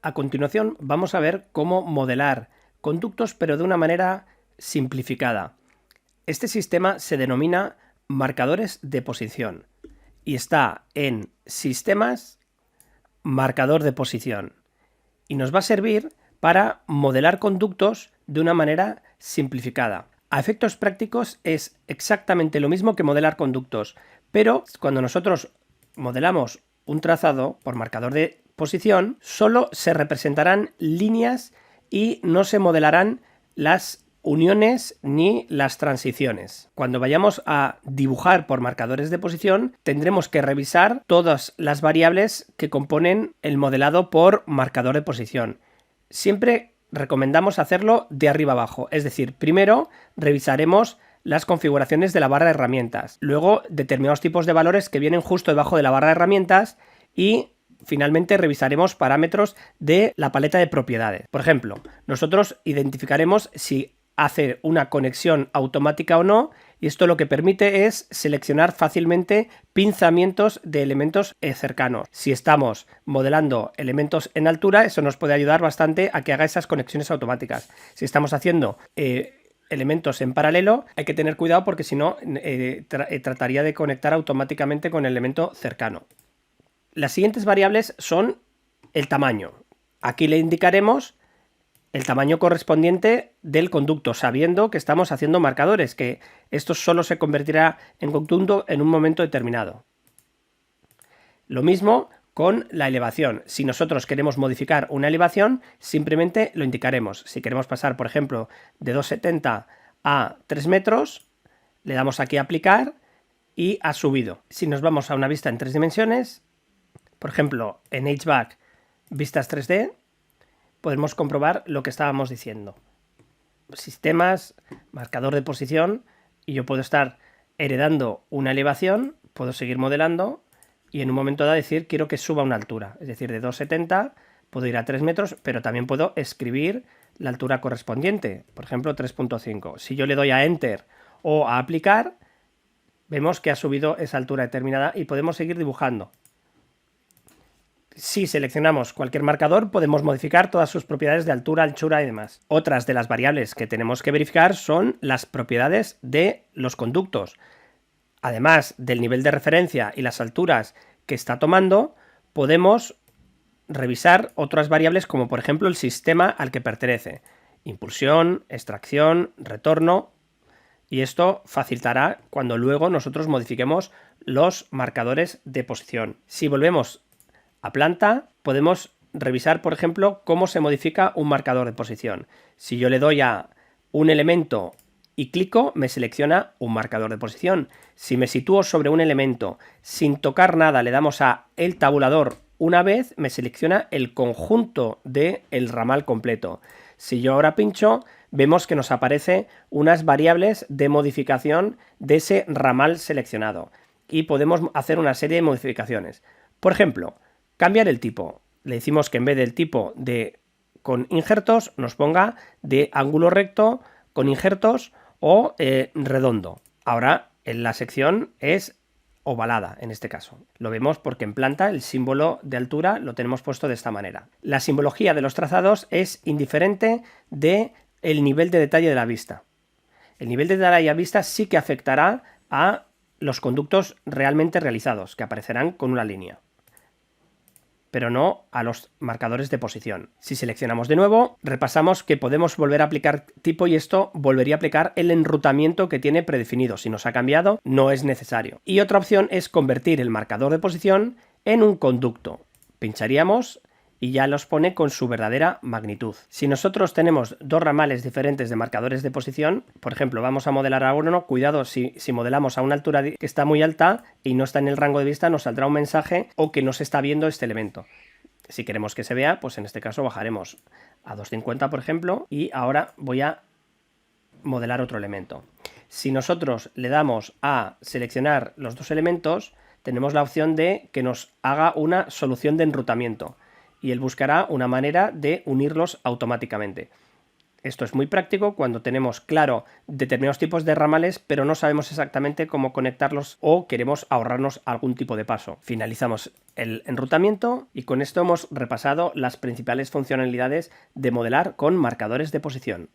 A continuación vamos a ver cómo modelar conductos pero de una manera simplificada. Este sistema se denomina marcadores de posición y está en Sistemas, Marcador de posición, y nos va a servir para modelar conductos de una manera simplificada. A efectos prácticos es exactamente lo mismo que modelar conductos, pero cuando nosotros modelamos un trazado por marcador de posición, solo se representarán líneas y no se modelarán las uniones ni las transiciones. Cuando vayamos a dibujar por marcadores de posición, tendremos que revisar todas las variables que componen el modelado por marcador de posición. Siempre recomendamos hacerlo de arriba abajo, es decir, primero revisaremos las configuraciones de la barra de herramientas, luego determinados tipos de valores que vienen justo debajo de la barra de herramientas y finalmente revisaremos parámetros de la paleta de propiedades. Por ejemplo, nosotros identificaremos si hace una conexión automática o no, y esto lo que permite es seleccionar fácilmente pinzamientos de elementos cercanos. Si estamos modelando elementos en altura, eso nos puede ayudar bastante a que haga esas conexiones automáticas. Si estamos haciendo elementos en paralelo, hay que tener cuidado porque si no trataría de conectar automáticamente con el elemento cercano. Las siguientes variables son el tamaño. Aquí le indicaremos el tamaño correspondiente del conducto, sabiendo que estamos haciendo marcadores, que esto solo se convertirá en conducto en un momento determinado. Lo mismo con la elevación. Si nosotros queremos modificar una elevación, simplemente lo indicaremos. Si queremos pasar, por ejemplo, de 2,70 a 3 metros, le damos aquí a aplicar y ha subido. Si nos vamos a una vista en 3 dimensiones, por ejemplo, en HVAC, vistas 3D, podemos comprobar lo que estábamos diciendo. Sistemas, marcador de posición, y yo puedo estar heredando una elevación, puedo seguir modelando y en un momento dado decir quiero que suba una altura, es decir, de 2,70 puedo ir a 3 metros, pero también puedo escribir la altura correspondiente, por ejemplo 3,5. Si yo le doy a Enter o a aplicar, vemos que ha subido esa altura determinada y podemos seguir dibujando. Si seleccionamos cualquier marcador, podemos modificar todas sus propiedades de altura, anchura y demás. Otras de las variables que tenemos que verificar son las propiedades de los conductos. Además del nivel de referencia y las alturas que está tomando, podemos revisar otras variables como por ejemplo el sistema al que pertenece. Impulsión, extracción, retorno. Y esto facilitará cuando luego nosotros modifiquemos los marcadores de posición. Si volvemos a planta, podemos revisar, por ejemplo, cómo se modifica un marcador de posición. Si yo le doy a un elemento y clico, me selecciona un marcador de posición. Si me sitúo sobre un elemento sin tocar nada, le damos a el tabulador una vez, me selecciona el conjunto del ramal completo. Si yo ahora pincho, vemos que nos aparece unas variables de modificación de ese ramal seleccionado y podemos hacer una serie de modificaciones. Por ejemplo, cambiar el tipo. Le decimos que en vez del tipo de con injertos nos ponga de ángulo recto con injertos o redondo. Ahora en la sección es ovalada en este caso. Lo vemos porque en planta el símbolo de altura lo tenemos puesto de esta manera. La simbología de los trazados es indiferente del nivel de detalle de la vista. El nivel de detalle de la vista sí que afectará a los conductos realmente realizados, que aparecerán con una línea, pero no a los marcadores de posición. Si seleccionamos de nuevo, repasamos que podemos volver a aplicar tipo y esto volvería a aplicar el enrutamiento que tiene predefinido. Si nos ha cambiado, no es necesario. Y otra opción es convertir el marcador de posición en un conducto. Pincharíamos y ya los pone con su verdadera magnitud. Si nosotros tenemos dos ramales diferentes de marcadores de posición, por ejemplo, vamos a modelar a uno, cuidado si modelamos a una altura que está muy alta y no está en el rango de vista, nos saldrá un mensaje o que no se está viendo este elemento. Si queremos que se vea, pues en este caso bajaremos a 250, por ejemplo, y ahora voy a modelar otro elemento. Si nosotros le damos a seleccionar los dos elementos, tenemos la opción de que nos haga una solución de enrutamiento y él buscará una manera de unirlos automáticamente. Esto es muy práctico cuando tenemos claro determinados tipos de ramales, pero no sabemos exactamente cómo conectarlos o queremos ahorrarnos algún tipo de paso. Finalizamos el enrutamiento y con esto hemos repasado las principales funcionalidades de modelar con marcadores de posición.